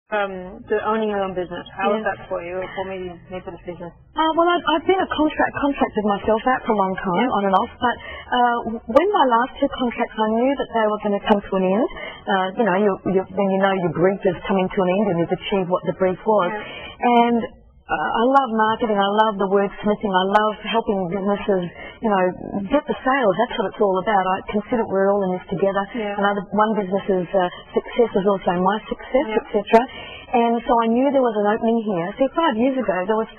owning your own business? How was that for you? What made you make the decision? Well, I've been contracted myself out for a long time, on and off, but when my last two contracts, I knew that they were going to come to an end. When you know your brief is coming to an end and you've achieved what the brief was. And I love marketing, I love the wordsmithing, I love helping businesses, get the sales. That's what it's all about. I consider we're all in this together. One business's success is also my success, etc. And so I knew there was an opening here. See, 5 years ago, there was,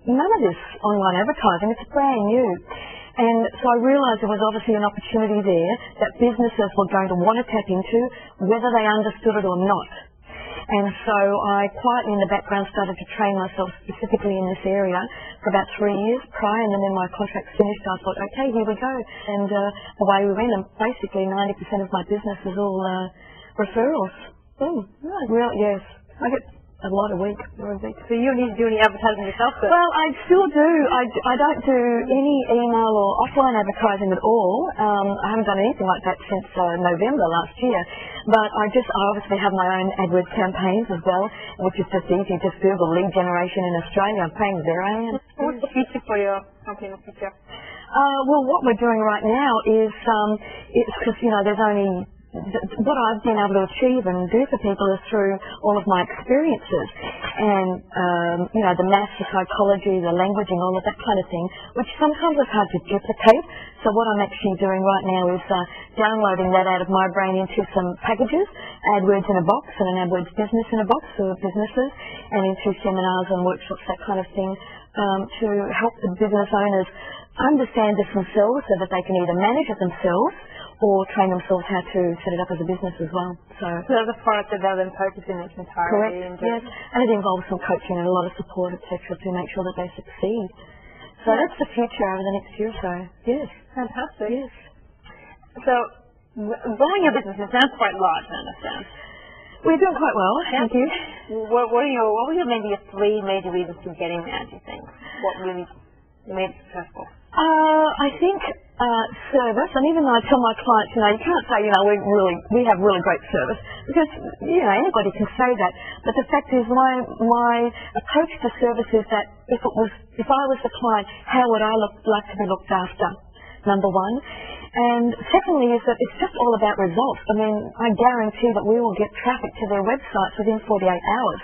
none of this online advertising. It's brand new. And so I realised there was obviously an opportunity there that businesses were going to want to tap into, whether they understood it or not. And so I quietly in the background started to train myself specifically in this area for about 3 years prior, and then when my contract finished I thought, okay, here we go. And away we went, and basically 90% of my business is all referrals. Yes. I get a lot a week. So you don't need to do any advertising yourself? Well, I still do. I don't do any email or offline advertising at all. I haven't done anything like that since November last year. But I obviously have my own AdWords campaigns as well, which is just easy. Just Google lead generation in Australia. I'm paying $0. What's the future for your company in the future? Well, what we're doing right now is, it's because, there's only... What I've been able to achieve and do for people is through all of my experiences and, the maths, the psychology, the languaging, all of that kind of thing, which sometimes is hard to duplicate. So what I'm actually doing right now is downloading that out of my brain into some packages, AdWords in a box and an AdWords business in a box for businesses, and into seminars and workshops, that kind of thing, to help the business owners understand this themselves so that they can either manage it themselves or train themselves how to set it up as a business as well. So there's a product that they'll then purchase in its entirety. Correct, yes. And it involves some coaching and a lot of support, etc., to make sure that they succeed. So that's the future over the next year or so. Yes. Fantastic. Yes. So growing your business, it sounds quite large, I understand. We're doing quite well, thank you. What were your maybe your 3 major reasons for getting there, do you think? What really made it successful? I think service, and even though I tell my clients, you can't say, we have really great service, because, anybody can say that. But the fact is, my approach to service is that if I was the client, how would I like to be looked after? Number one. And secondly is that it's just all about results. I mean, I guarantee that we will get traffic to their websites within 48 hours.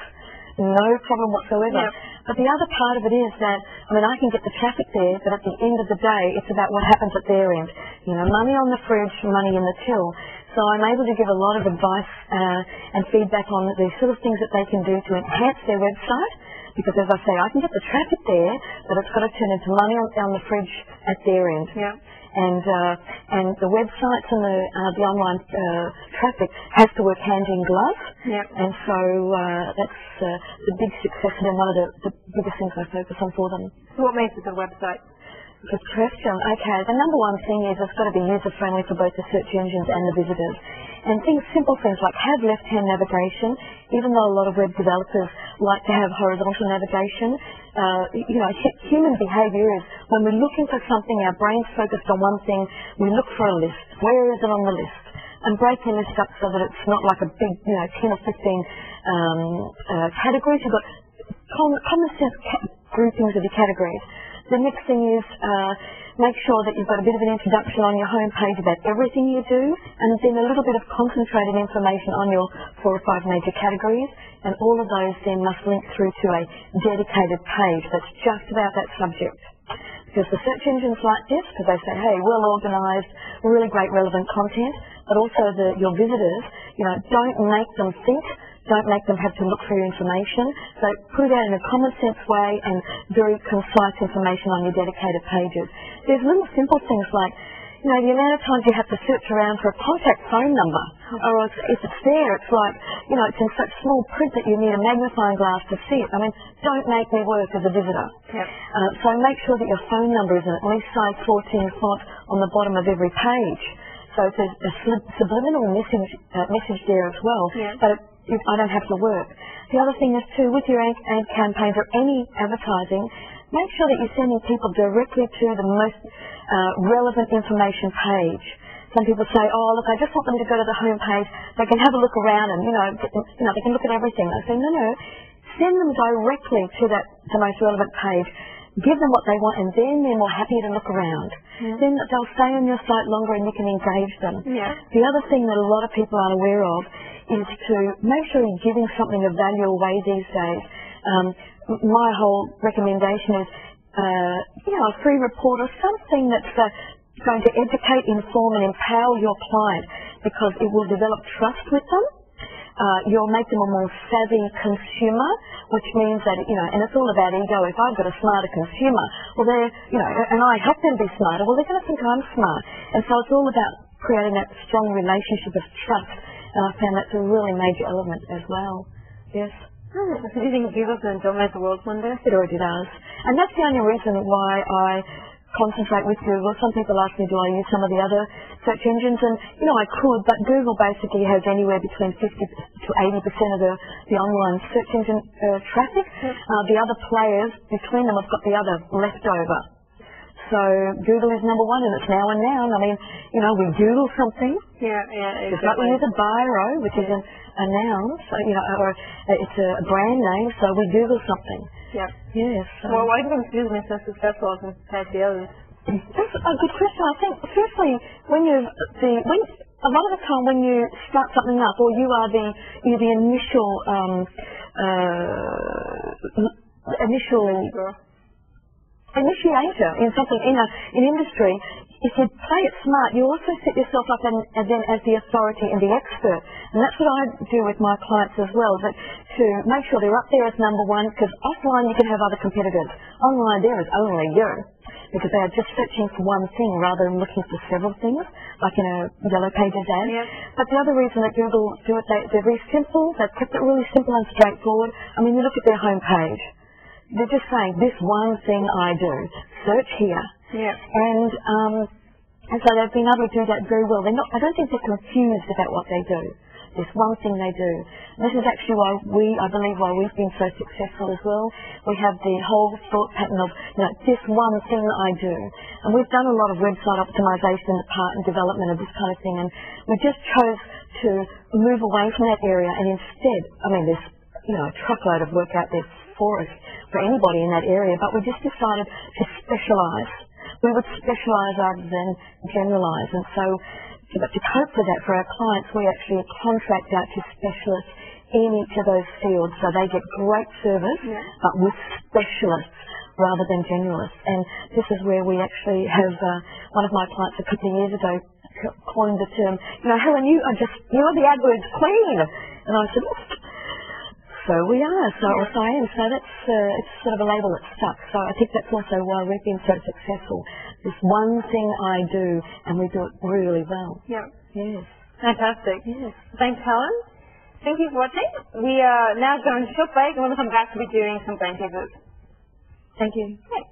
No problem whatsoever. Yep. But the other part of it is that, I can get the traffic there, but at the end of the day, it's about what happens at their end. Money on the fridge, money in the till. So I'm able to give a lot of advice and feedback on the sort of things that they can do to enhance their website. Because as I say, I can get the traffic there, but it's got to turn into money on the fridge at their end. Yeah. And the websites and the online traffic has to work hand in glove. Yep. And so that's the big success and one of the biggest things I focus on for them. So what makes a good website? Good question. Okay, the number one thing is it's got to be user-friendly for both the search engines and the visitors. And simple things like have left-hand navigation, even though a lot of web developers like to have horizontal navigation. Human behaviour is when we're looking for something, our brain's focused on one thing, we look for a list. Where is it on the list? And break the list up so that it's not like a big, 10 or 15 categories. You've got common sense groupings of your categories. The next thing is make sure that you've got a bit of an introduction on your home page about everything you do, and then a little bit of concentrated information on your 4 or 5 major categories, and all of those then must link through to a dedicated page that's just about that subject. Because the search engines like this, because they say, hey, well organised, really great relevant content, but also your visitors, don't make them think, don't make them have to look for your information. So put it out in a common sense way and very concise information on your dedicated pages. There's little simple things like, the amount of times you have to search around for a contact phone number, or if it's there, it's like, it's in such small print that you need a magnifying glass to see it. I mean, don't make me work as a visitor. Yep. So make sure that your phone number is in at least size 14 font on the bottom of every page. So it's a subliminal message there as well. Yeah. But I don't have to work. The other thing is too, with your ad campaigns or any advertising, make sure that you're sending people directly to the most relevant information page. some people say, oh, look, I just want them to go to the homepage. They can have a look around and, they can look at everything. I say, no. Send them directly to the most relevant page. Give them what they want, and then they're more happy to look around. Then they'll stay on your site longer and you can engage them. Yeah. The other thing that a lot of people aren't aware of is to make sure you're giving something of value away these days. My whole recommendation is, a free report or something that's going to educate, inform and empower your client, because it will develop trust with them. You'll make them a more savvy consumer, which means that, and it's all about ego. If I've got a smarter consumer, well, and I help them be smarter, well, they're going to think I'm smart. And so it's all about creating that strong relationship of trust. And I found that's a really major element as well. Yes. Do you think Google's going to dominate the world one day? It already does. And that's the only reason why I concentrate with Google. Some people ask me, do I use some of the other search engines? And, I could, but Google basically has anywhere between 50 to 80% of the online search engine traffic. The other players between them have got the other left over. So Google is number one, and it's now and noun. I mean, we Google something. Yeah, exactly. Just like we use a biro, which is a noun, so, or it's a brand name, so we Google something. Yeah. Yes. Well, why do you think Google is so successful compared to the others? That's a good question. I think, firstly, a lot of the time when you start something up, or you're the initial initiator in something in an industry, if you play it smart, you also set yourself up and then as the authority and the expert. And that's what I do with my clients as well, but to make sure they're up there as number one, because offline you can have other competitors. Online there is only you, because they are just searching for one thing rather than looking for several things, like in a Yellow Pages ad. Yep. But the other reason that Google do it, they're very simple. They've kept it really simple and straightforward. I mean, you look at their homepage. They're just saying, this one thing I do. Search here. Yeah. And so they've been able to do that very well. I don't think they're confused about what they do. There's one thing they do. And this is actually I believe why we've been so successful as well. We have the whole thought pattern of, this one thing I do. And we've done a lot of website optimization and development of this kind of thing. And we just chose to move away from that area. And instead, there's, a truckload of work out there for us, for anybody in that area. But we just decided to specialize. We would specialise rather than generalise, and so to cope with that for our clients, we actually contract out to specialists in each of those fields, so they get great service, but with specialists rather than generalists. And this is where we actually have one of my clients a couple of years ago coined the term, Helen, you're the AdWords queen, and I said, so we are, so I am. So that's it's sort of a label that stuck. So I think that's also why we've been so successful. This one thing I do, and we do it really well. Yeah. Yes. Fantastic. Yes. Thanks, Helen. Thank you for watching. We are now going to short break, and when we come back, we'll be doing some brain teasers. Thank you. Okay.